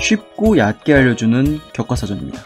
쉽고 얕게 알려주는 교과서전입니다.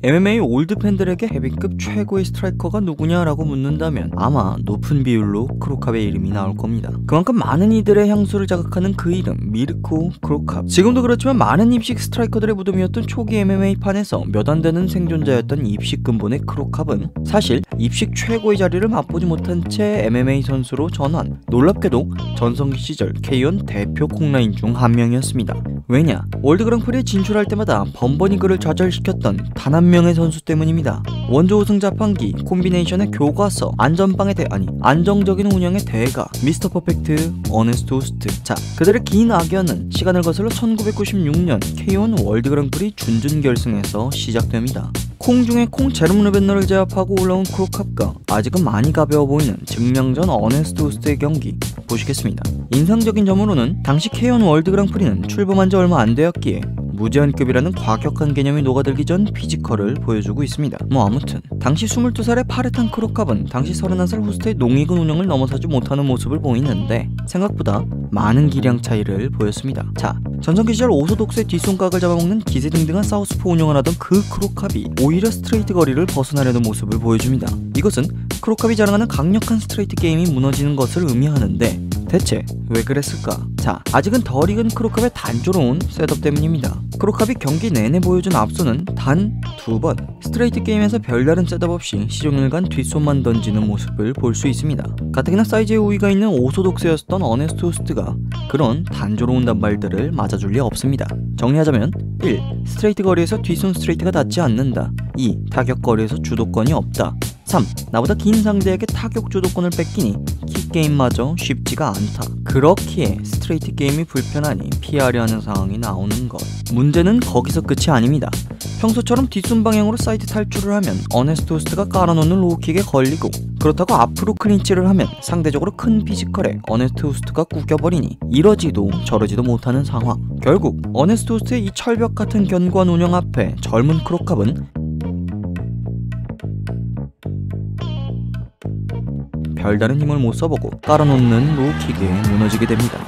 MMA 올드 팬들에게 헤비급 최고의 스트라이커가 누구냐라고 묻는다면 아마 높은 비율로 크로캅의 이름이 나올 겁니다. 그만큼 많은 이들의 향수를 자극하는 그 이름, 미르코 크로캅. 지금도 그렇지만 많은 입식 스트라이커들의 무덤이었던 초기 MMA판에서 몇 안 되는 생존자였던 입식 근본의 크로캅은 사실 입식 최고의 자리를 맛보지 못한 채 MMA 선수로 전환. 놀랍게도 전성기 시절 K1 대표 콩라인 중 한 명이었습니다. 왜냐? 월드 그랑프리에 진출할 때마다 번번이 그를 좌절시켰던 단 한 명의 선수 때문입니다. 원조 우승 자판기, 콤비네이션의 교과서, 안정적인 운영의 대가, 미스터 퍼펙트, 어네스트 호스트. 자, 그들의 긴 악연은 시간을 거슬러 1996년 K1 월드 그랑프리 준준결승에서 시작됩니다. 콩 중에 콩 제롬 르벤너를 제압하고 올라온 크로캅과 아직은 많이 가벼워 보이는 증명전 어네스트 호스트의 경기 보시겠습니다. 인상적인 점으로는 당시 K1 월드 그랑프리는 출범한 지 얼마 안 되었기에 무제한급이라는 과격한 개념이 녹아들기 전 피지컬을 보여주고 있습니다. 아무튼 당시 22살의 파릇한 크로캅은 당시 31살 호스트의 농익은 운영을 넘어서지 못하는 모습을 보이는데 생각보다 많은 기량 차이를 보였습니다. 자, 전성기 시절 오소독스의 뒷손각을 잡아먹는 기세등등한 사우스포 운영을 하던 그 크로캅이 오히려 스트레이트 거리를 벗어나려는 모습을 보여줍니다. 이것은 크로캅이 자랑하는 강력한 스트레이트 게임이 무너지는 것을 의미하는데 대체 왜 그랬을까? 자, 아직은 덜 익은 크로캅의 단조로운 셋업 때문입니다. 크로캅이 경기 내내 보여준 앞손은 단 2번. 스트레이트 게임에서 별다른 셋업 없이 시종일관 뒷손만 던지는 모습을 볼 수 있습니다. 가뜩이나 사이즈의 우위가 있는 오소독스였던 어네스트 호스트가 그런 단조로운 단발들을 맞아줄 리 없습니다. 정리하자면 1. 스트레이트 거리에서 뒷손 스트레이트가 닿지 않는다. 2. 타격 거리에서 주도권이 없다. 3. 나보다 긴 상대에게 타격 주도권을 뺏기니 킥게임마저 쉽지가 않다. 그렇기에 스트레이트 게임이 불편하니 피하려 하는 상황이 나오는 것. 문제는 거기서 끝이 아닙니다. 평소처럼 뒷손 방향으로 사이드 탈출을 하면 어네스트 호스트가 깔아놓는 로우킥에 걸리고, 그렇다고 앞으로 클린치를 하면 상대적으로 큰 피지컬에 어네스트 호스트가 구겨버리니 이러지도 저러지도 못하는 상황. 결국 어네스트 호스트의 이 철벽 같은 견고한 운영 앞에 젊은 크로캅은 별다른 힘을 못 써보고 깔아놓는 로우킥에 무너지게 됩니다.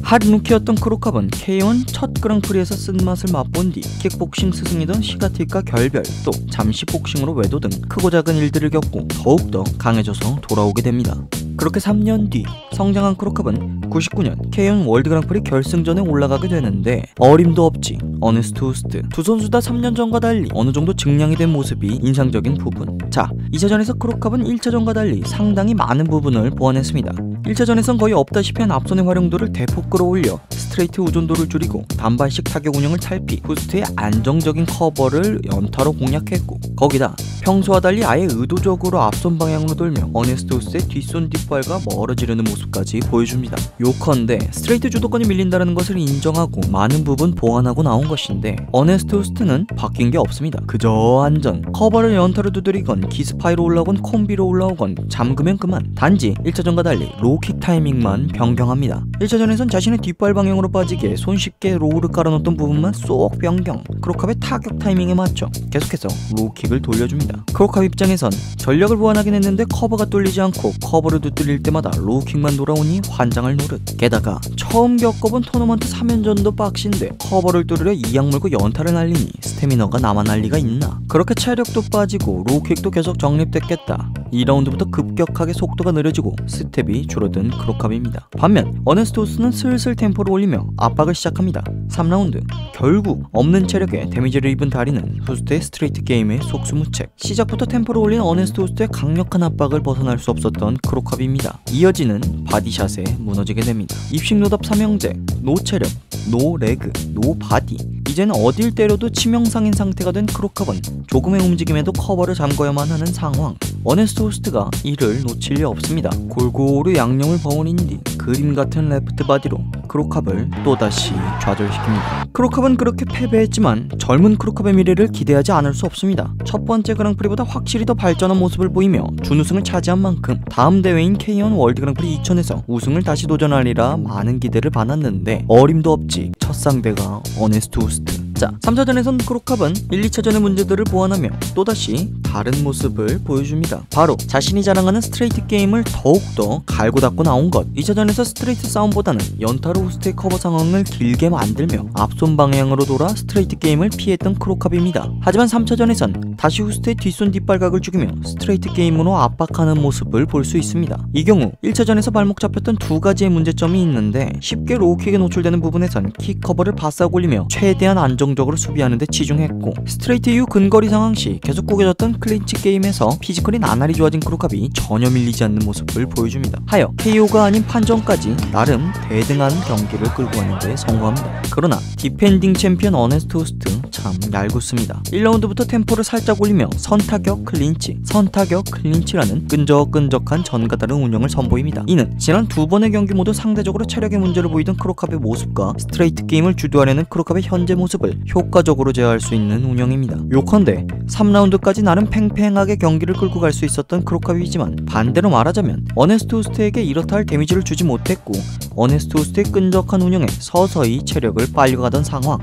핫 루키였던 크로캅은 K1 첫 그랑프리에서 쓴맛을 맛본 뒤 킥복싱 스승이던 시가틱과 결별, 또 잠시 복싱으로 외도 등 크고 작은 일들을 겪고 더욱더 강해져서 돌아오게 됩니다. 그렇게 3년 뒤 성장한 크로캅은 99년 K1 월드 그랑프리 결승전에 올라가게 되는데 어림도 없지 어네스트 호스트. 두 선수 다 3년 전과 달리 어느 정도 증량이 된 모습이 인상적인 부분. 자, 2차전에서 크로캅은 1차전과 달리 상당히 많은 부분을 보완했습니다. 1차전에선 거의 없다시피 한 앞손의 활용도를 대폭 끌어올려 스트레이트 의존도를 줄이고 단발식 타격 운영을 탈피, 호스트의 안정적인 커버를 연타로 공략했고, 거기다 평소와 달리 아예 의도적으로 앞손 방향으로 돌며 어네스트 호스트의 뒷손 뒷발과 멀어지려는 모습까지 보여줍니다. 요컨대 스트레이트 주도권이 밀린다는 것을 인정하고 많은 부분 보완하고 나온 것인데 어네스트 호스트는 바뀐 게 없습니다. 그저 안전, 커버를 연타로 두드리건 기스파이로 올라오건 콤비로 올라오건 잠그면 그만. 단지 1차전과 달리 로우킥 타이밍만 변경합니다. 1차전에선 자신의 뒷발 방향으로 빠지게 손쉽게 로우를 깔아놓던 부분만 쏙 변경. 크로캅의 타격 타이밍에 맞춰 계속해서 로우킥을 돌려줍니다. 크로캅 입장에선 전력을 보완하긴 했는데 커버가 뚫리지 않고 커버를 두드릴 때마다 로우킥만 돌아오니 환장을 노릇. 게다가 처음 겪어본 토너먼트 3연전도 빡신데 커버를 뚫으려 이악 물고 연타를 날리니 스태미너가 나만 날 리가 있나. 그렇게 체력도 빠지고 로우킥도 계속 정립됐겠다. 2라운드부터 급격하게 속도가 느려지고 스텝이 줄어든 크로캅입니다. 반면 어네스트 호스트는 슬슬 템포를 올리며 압박을 시작합니다. 3라운드 결국 없는 체력에 데미지를 입은 다리는 호스트의 스트레이트 게임의 속수무책. 시작부터 템포를 올린 어네스트 호스트의 강력한 압박을 벗어날 수 없었던 크로캅입니다. 이어지는 바디샷에 무너지게 됩니다. 입식 노답 삼형제, 노 체력, 노 레그, 노 바디. 이제는 어딜 때려도 치명상인 상태가 된 크로캅은 조금의 움직임에도 커버를 잠궈야만 하는 상황. 어네스트 호스트가 이를 놓칠 리 없습니다. 골고루 양념을 버무린 뒤 그림 같은 레프트 바디로 크로캅을 또다시 좌절시킵니다. 크로캅은 그렇게 패배했지만 젊은 크로캅의 미래를 기대하지 않을 수 없습니다. 첫 번째 그랑프리보다 확실히 더 발전한 모습을 보이며 준우승을 차지한 만큼 다음 대회인 K1 월드 그랑프리 2000에서 우승을 다시 도전하리라 많은 기대를 받았는데 어림도 없지 첫 상대가 어네스트 호스트. 자, 3차전에선 크로캅은 1, 2차전의 문제들을 보완하며 또다시 다른 모습을 보여줍니다. 바로 자신이 자랑하는 스트레이트 게임을 더욱더 갈고 닦고 나온 것. 2차전에서 스트레이트 싸움보다는 연타로 후스트의 커버 상황을 길게 만들며 앞손 방향으로 돌아 스트레이트 게임을 피했던 크로캅입니다. 하지만 3차전에선 다시 후스트의 뒷손 뒷발각을 죽이며 스트레이트 게임으로 압박하는 모습을 볼 수 있습니다. 이 경우 1차전에서 발목 잡혔던 두 가지의 문제점이 있는데 쉽게 로우킥에 노출되는 부분에선 킥 커버를 바싹 올리며 최대한 안정적으로 수비하는 데 치중했고, 스트레이트 이후 근거리 상황 시 계속 구겨졌던 클린치 게임에서 피지컬이 나날이 좋아진 크로캅이 전혀 밀리지 않는 모습을 보여줍니다. 하여 KO가 아닌 판정까지 나름 대등한 경기를 끌고 가는 데 성공합니다. 그러나 디펜딩 챔피언 어네스트 호스트 참 얄궂습니다. 1라운드부터 템포를 살짝 올리며 선타격 클린치, 선타격 클린치라는 끈적끈적한 전과 다른 운영을 선보입니다. 이는 지난 두 번의 경기 모두 상대적으로 체력의 문제를 보이던 크로캅의 모습과 스트레이트 게임을 주도하려는 크로캅의 현재 모습을 효과적으로 제어할 수 있는 운영입니다. 요컨대 3라운드까지 나름 팽팽하게 경기를 끌고 갈 수 있었던 크로캅이지만, 반대로 말하자면 어네스트 호스트에게 이렇다 할 데미지를 주지 못했고 어네스트 호스트의 끈적한 운영에 서서히 체력을 빨려가던 상황.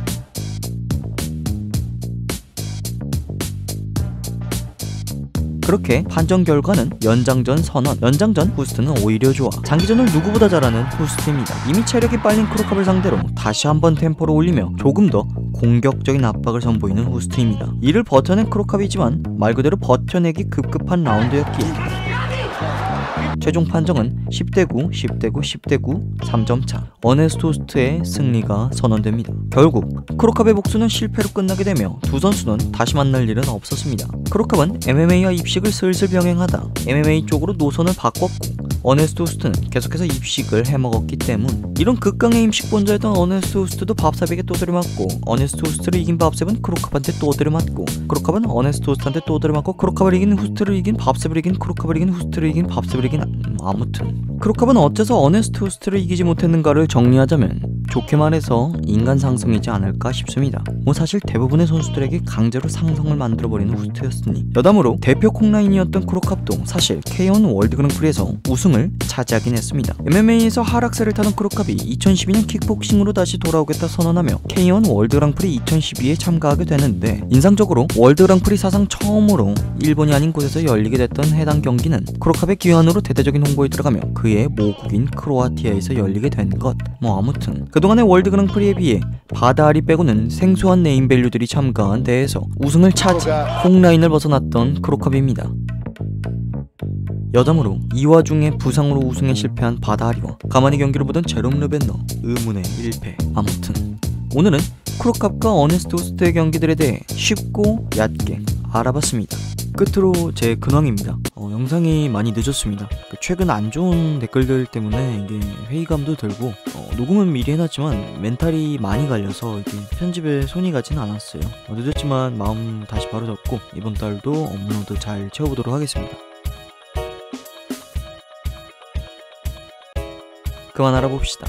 그렇게 판정 결과는 연장전 선언. 연장전 후스트는 오히려 좋아. 장기전을 누구보다 잘하는 후스트입니다. 이미 체력이 빨린 크로캅을 상대로 다시 한번 템포를 올리며 조금 더 공격적인 압박을 선보이는 후스트입니다. 이를 버텨낸 크로캅이지만 말 그대로 버텨내기 급급한 라운드였기에 최종 판정은 10대9, 10대9, 10대9, 3점차 어네스트 호스트의 승리가 선언됩니다. 결국 크로캅의 복수는 실패로 끝나게 되며 두 선수는 다시 만날 일은 없었습니다. 크로캅은 MMA와 입식을 슬슬 병행하다 MMA 쪽으로 노선을 바꿨고, 어네스트 호스트는 계속해서 입식을 해먹었기 때문, 이런 극강의 임식 본자였던 어네스트 호스트도 밥삽에게 또 들이맞고, 어네스트 호스트를 이긴 밥삽은 크로캅한테 또 들이맞고, 크로캅은 어네스트 호스트한테 또 들이맞고, 크로캅을 이긴 후스트를 이긴 밥삽을 이긴 크로캅을 이긴 후스트를 이긴 밥삽을 이긴 아무튼 크로캅은 어째서 어네스트 호스트를 이기지 못했는가를 정리하자면 좋게 말해서 인간 상성이지 않을까 싶습니다. 뭐 사실 대부분의 선수들에게 강제로 상성을 만들어버리는 호스트였으니, 여담으로 대표 콩라인이었던 크로캅도 사실 K1 월드 그랑프리에서 우승을 차지하긴 했습니다. MMA에서 하락세를 타던 크로캅이 2012년 킥복싱으로 다시 돌아오겠다 선언하며 K1 월드 그랑프리 2012에 참가하게 되는데, 인상적으로 월드 그랑프리 사상 처음으로 일본이 아닌 곳에서 열리게 됐던 해당 경기는 크로캅의 귀환으로 대대적인 홍보에 들어가며 그의 모국인 크로아티아에서 열리게 된 것. 뭐 아무튼 그동안의 월드 그랑프리에 비해 바다아리 빼고는 생소한 네임밸류들이 참가한 대회에서 우승을 차지, 콩라인을 벗어났던 크로캅입니다. 여담으로 이 와중에 부상으로 우승에 실패한 바다아리와 가만히 경기를 보던 제롬 르벤너 의문의 1패. 아무튼 오늘은 크로캅과 어네스트 호스트의 경기들에 대해 쉽고 얕게 알아봤습니다. 끝으로 제 근황입니다. 영상이 많이 늦었습니다. 최근 안 좋은 댓글들 때문에 이게 회의감도 들고, 녹음은 미리 해놨지만 멘탈이 많이 갈려서 이게 편집에 손이 가진 않았어요. 늦었지만 마음 다시 바로 잡고 이번 달도 업로드 잘 채워보도록 하겠습니다. 그만 알아봅시다.